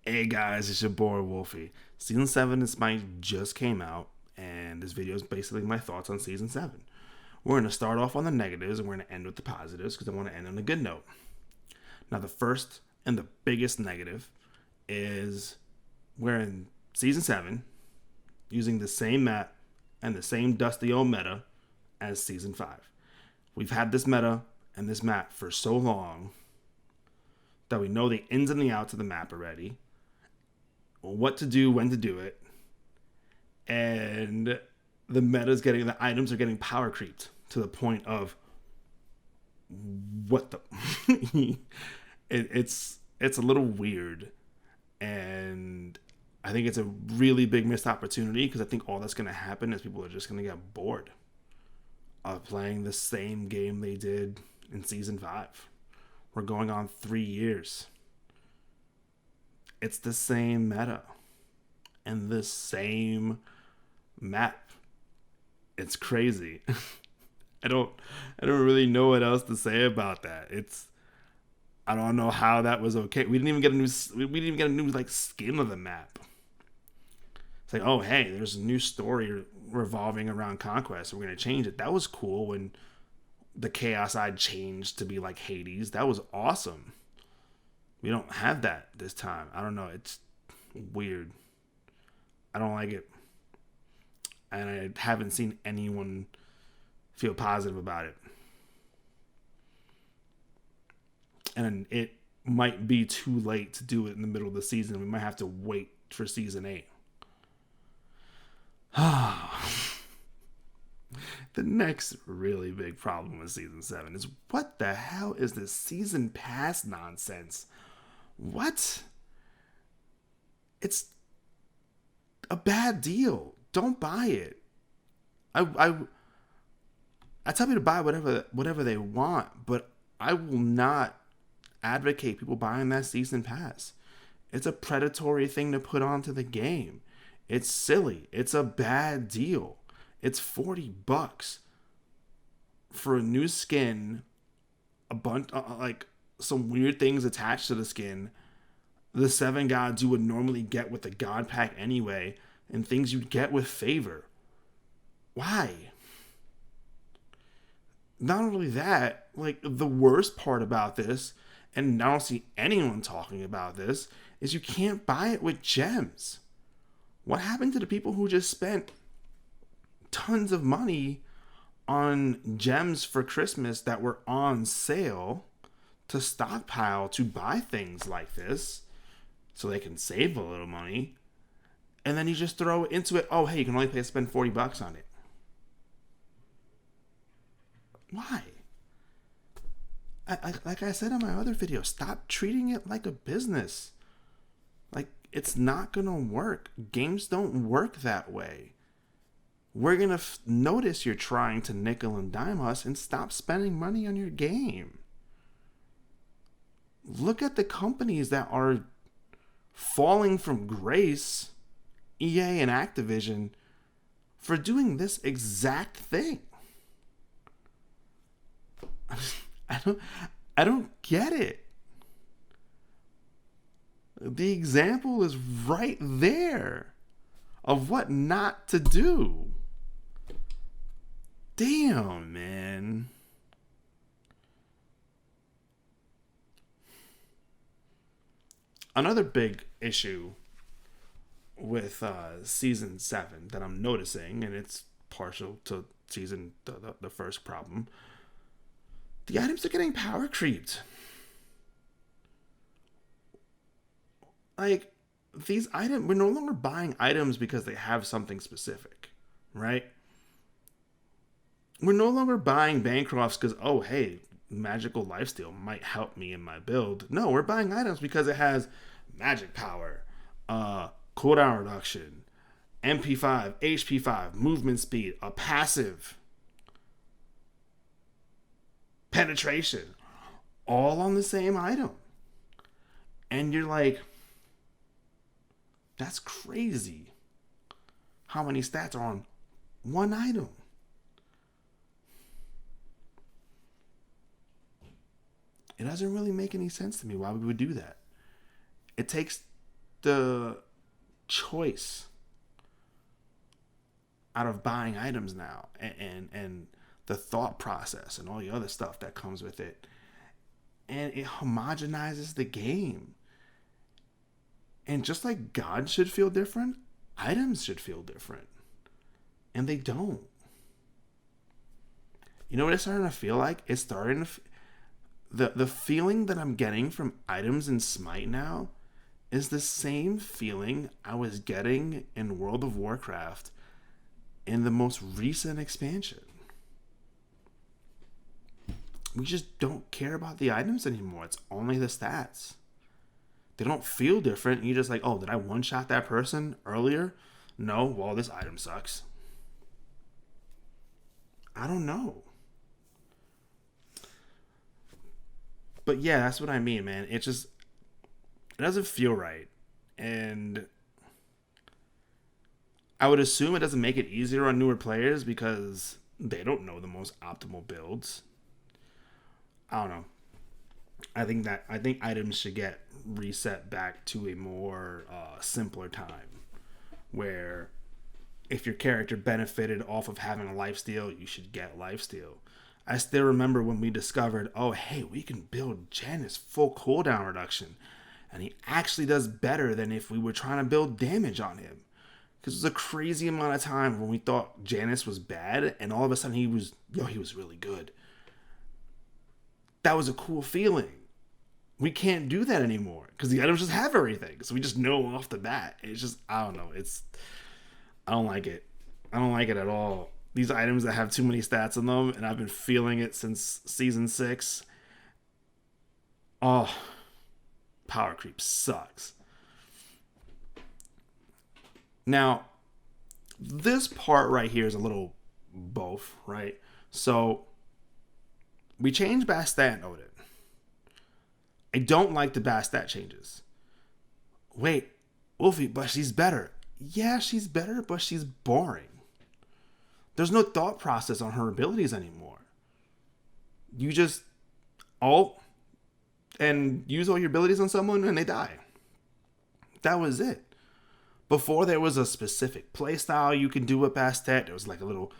Hey guys, it's your boy Wolfie. Season 7 of Smite just came out, and this video is basically my thoughts on Season 7. We're going to start off on the negatives and we're going to end with the positives because I want to end on a good note. Now, the first and the biggest negative is we're in Season 7 using the same map and the same dusty old meta as Season 5. We've had this meta and this map for so long that we know the ins and the outs of the map already, what to do, when to do it, and the items are getting power creeped to the point of what the it's a little weird, and I think it's a really big missed opportunity because I think all that's going to happen is people are just going to get bored of playing the same game they did in Season 5. We're going on 3 years. It's the same meta and the same map. It's crazy. I don't really know what else to say about that. I don't know how that was okay. We didn't even get a new like skin of the map. It's like, oh hey, there's a new story revolving around conquest. We're gonna change it. That was cool when the chaos side changed to be like Hades. That was awesome. We don't have that this time. I don't know. It's weird. I don't like it. And I haven't seen anyone feel positive about it. And it might be too late to do it in the middle of the season. We might have to wait for season 8. The next really big problem with season 7 is what the hell is this season pass nonsense? What? It's a bad deal. Don't buy it. I tell people to buy whatever they want, but I will not advocate people buying that season pass. It's a predatory thing to put onto the game. It's silly. It's a bad deal. It's $40 for a new skin, a bunch like some weird things attached to the skin, the 7 gods you would normally get with the god pack anyway, and things you'd get with favor. Why? Not only that, like the worst part about this, and I don't see anyone talking about this, is you can't buy it with gems. What happened to the people who just spent tons of money on gems for Christmas that were on sale to stockpile to buy things like this so they can save a little money, and then you just throw it into it? Oh hey, you can only spend $40 on it. Why? Like I said in my other video, stop treating it like a business. Like, it's not gonna work. Games don't work that way. We're gonna notice you're trying to nickel and dime us and stop spending money on your game. Look at the companies that are falling from grace, EA and Activision, for doing this exact thing. I don't get it. The example is right there of what not to do. Damn, man. Another big issue with season 7 that I'm noticing, and it's partial to the first problem, the items are getting power creeped. Like, these items, we're no longer buying items because they have something specific, right? We're no longer buying Bancrofts because, oh, hey, magical lifesteal might help me in my build. No, we're buying items because it has magic power, cooldown reduction, MP5, HP5, movement speed, a passive, penetration, all on the same item. And you're like, that's crazy. How many stats are on one item? It doesn't really make any sense to me why we would do that. It takes the choice out of buying items now, and the thought process and all the other stuff that comes with it. And it homogenizes the game. And just like God should feel different, items should feel different. And they don't. You know what it's starting to feel like? It's starting to... The feeling that I'm getting from items in Smite now is the same feeling I was getting in World of Warcraft in the most recent expansion. We just don't care about the items anymore. It's only the stats. They don't feel different. You're just like, oh, did I one-shot that person earlier? No, well, this item sucks. I don't know. But yeah, that's what I mean, man. It doesn't feel right. And I would assume it doesn't make it easier on newer players because they don't know the most optimal builds. I don't know. I think items should get reset back to a more simpler time, where if your character benefited off of having a lifesteal, you should get lifesteal. I still remember when we discovered, oh hey, we can build Janus full cooldown reduction, and he actually does better than if we were trying to build damage on him. Because it was a crazy amount of time when we thought Janus was bad, and all of a sudden he was really good. That was a cool feeling. We can't do that anymore because the items just have everything. So we just know off the bat. It's just, I don't know. I don't like it. I don't like it at all. These items that have too many stats in them, and I've been feeling it since season 6. Oh, power creep sucks. Now, this part right here is a little both, right? So, we changed Bastet and Odin. I don't like the Bastet changes. Wait, Wolfie, but she's better. Yeah, she's better, but she's boring. There's no thought process on her abilities anymore. You just ult and use all your abilities on someone and they die. That was it. Before there was a specific playstyle you can do with Bastet. There was like a little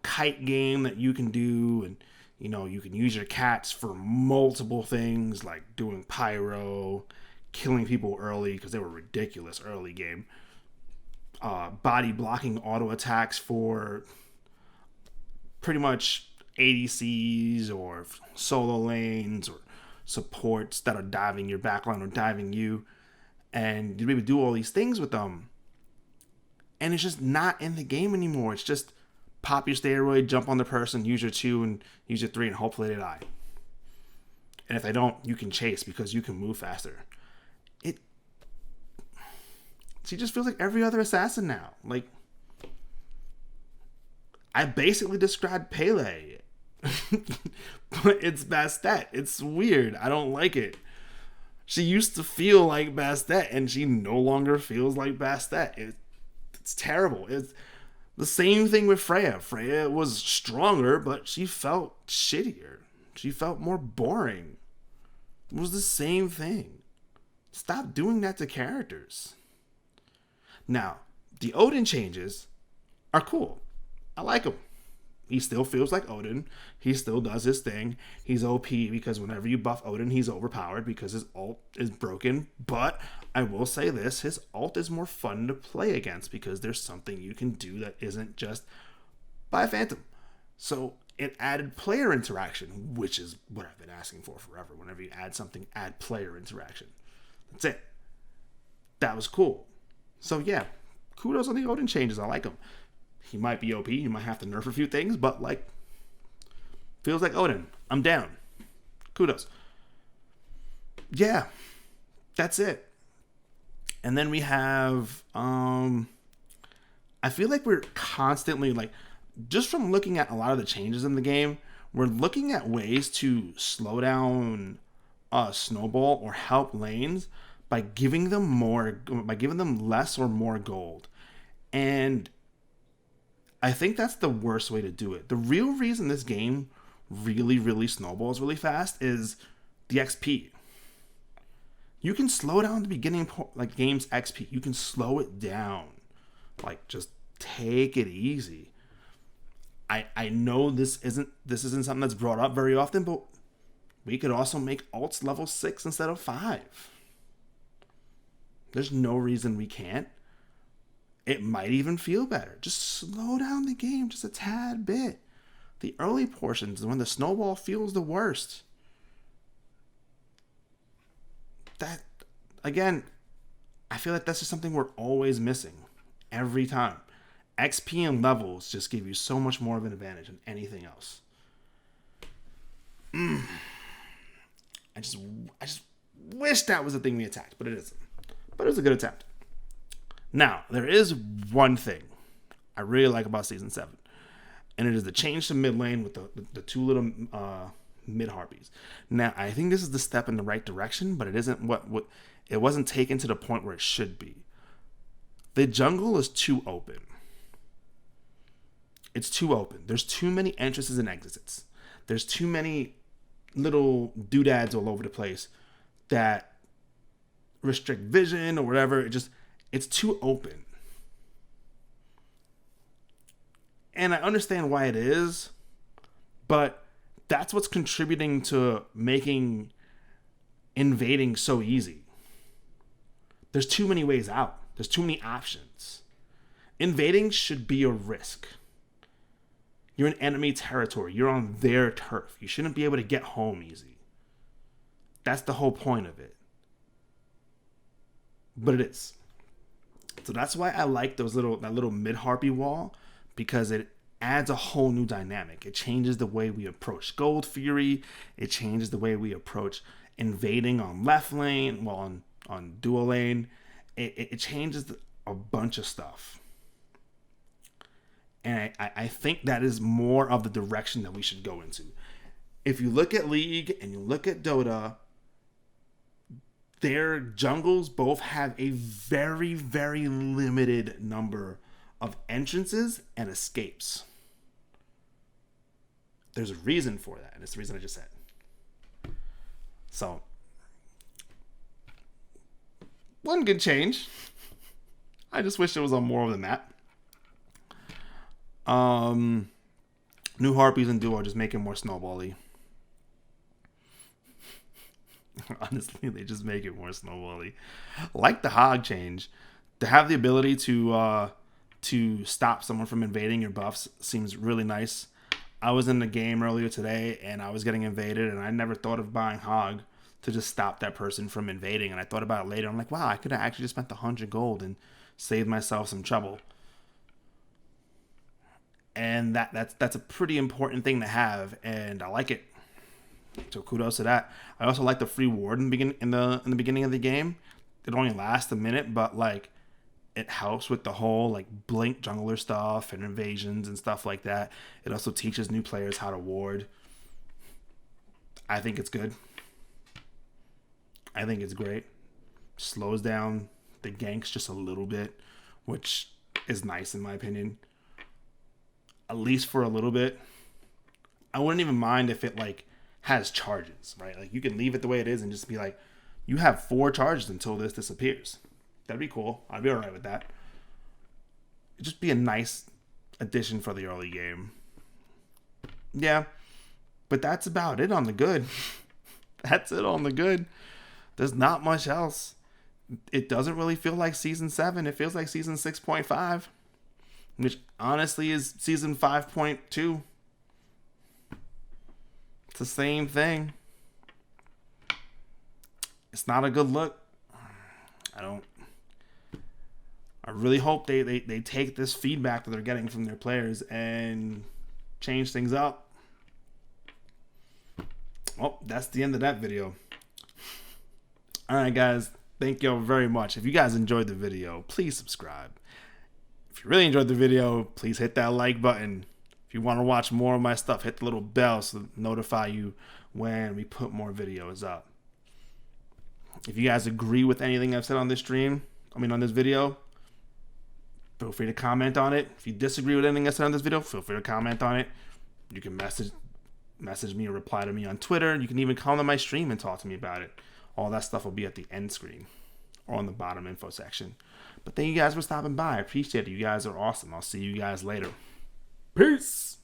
kite game that you can do, and you know, you can use your cats for multiple things, like doing pyro, killing people early because they were ridiculous early game. Body blocking auto attacks for pretty much ADCs or solo lanes or supports that are diving your backline or diving you. And you'd be able to do all these things with them. And it's just not in the game anymore. It's just pop your steroid, jump on the person, use your 2 and use your 3, and hopefully they die. And if they don't, you can chase because you can move faster. She just feels like every other assassin now. Like, I basically described Pele. But it's Bastet. It's weird. I don't like it. She used to feel like Bastet, and she no longer feels like Bastet. It's terrible. It's the same thing with Freya. Freya was stronger, but she felt shittier. She felt more boring. It was the same thing. Stop doing that to characters. Now, the Odin changes are cool. I like him. He still feels like Odin. He still does his thing. He's OP because whenever you buff Odin, he's overpowered because his ult is broken. But I will say this, his ult is more fun to play against because there's something you can do that isn't just buy a Phantom. So it added player interaction, which is what I've been asking for forever. Whenever you add something, add player interaction. That's it. That was cool. So yeah, kudos on the Odin changes. I like him. He might be OP. You might have to nerf a few things, but like, feels like Odin. I'm down. Kudos. Yeah, that's it. And then we have, I feel like we're constantly like, just from looking at a lot of the changes in the game, we're looking at ways to slow down Snowball or help lanes by giving them less or more gold. And I think that's the worst way to do it. The real reason this game really, really snowballs really fast is the XP. You can slow down the beginning, like game's XP. You can slow it down. Like, just take it easy. I know this isn't something that's brought up very often, but we could also make alts level 6 instead of 5. There's no reason we can't. It might even feel better. Just slow down the game just a tad bit. The early portions is when the snowball feels the worst. That, again, I feel like that's just something we're always missing. Every time. XP and levels just give you so much more of an advantage than anything else. I just wish that was the thing we attacked, but it isn't. But it was a good attempt. Now, there is one thing I really like about Season 7, and it is the change to mid lane with the two little mid harpies. Now, I think this is the step in the right direction, but it isn't what it wasn't taken to the point where it should be. The jungle is too open. It's too open. There's too many entrances and exits. There's too many little doodads all over the place that restrict vision or whatever. It's too open. And I understand why it is, but that's what's contributing to making invading so easy. There's too many ways out. There's too many options. Invading should be a risk. You're in enemy territory. You're on their turf. You shouldn't be able to get home easy. That's the whole point of it. But it is. So that's why I like that little mid harpy wall, because it adds a whole new dynamic. It changes the way we approach Gold Fury. It changes the way we approach invading on left lane, well, on dual lane. It changes a bunch of stuff. And I think that is more of the direction that we should go into. If you look at League and you look at Dota, their jungles both have a very, very limited number of entrances and escapes. There's a reason for that, and it's the reason I just said. So, one good change. I just wish it was on more of the map. New harpies and duo just make it more snowbally. Honestly, they just make it more snowbally. Like the hog change, to have the ability to stop someone from invading your buffs seems really nice. I was in the game earlier today and I was getting invaded, and I never thought of buying hog to just stop that person from invading. And I thought about it later. I'm like, wow, I could have actually just spent 100 gold and saved myself some trouble. And that's a pretty important thing to have, and I like it. So kudos to that. I also like the free ward in the beginning of the game. It only lasts a minute, but like it helps with the whole like blink jungler stuff and invasions and stuff like that. It also teaches new players how to ward. I think it's good. I think it's great. Slows down the ganks just a little bit, which is nice in my opinion. At least for a little bit. I wouldn't even mind if it like has charges, right? Like you can leave it the way it is and just be like, you have 4 charges until this disappears. That'd be cool. I'd be alright with that. It'd just be a nice addition for the early game. Yeah. But that's about it on the good. That's it on the good. There's not much else. It doesn't really feel like Season 7. It feels like Season 6.5. Which honestly is Season 5.2. It's the same thing. It's not a good look. I really hope they take this feedback that they're getting from their players and change things up. Well, that's the end of that video. Alright guys, thank you all very much. If you guys enjoyed the video, please subscribe. If you really enjoyed the video, please hit that like button. If you want to watch more of my stuff, hit the little bell so to notify you when we put more videos up. If you guys agree with anything I've said on this on this video, feel free to comment on it. If you disagree with anything I said on this video, feel free to comment on it. You can message me or reply to me on Twitter. You can even come to my stream and talk to me about it. All that stuff will be at the end screen or on the bottom info section. But thank you guys for stopping by. I appreciate it. You guys are awesome. I'll see you guys later. Peace.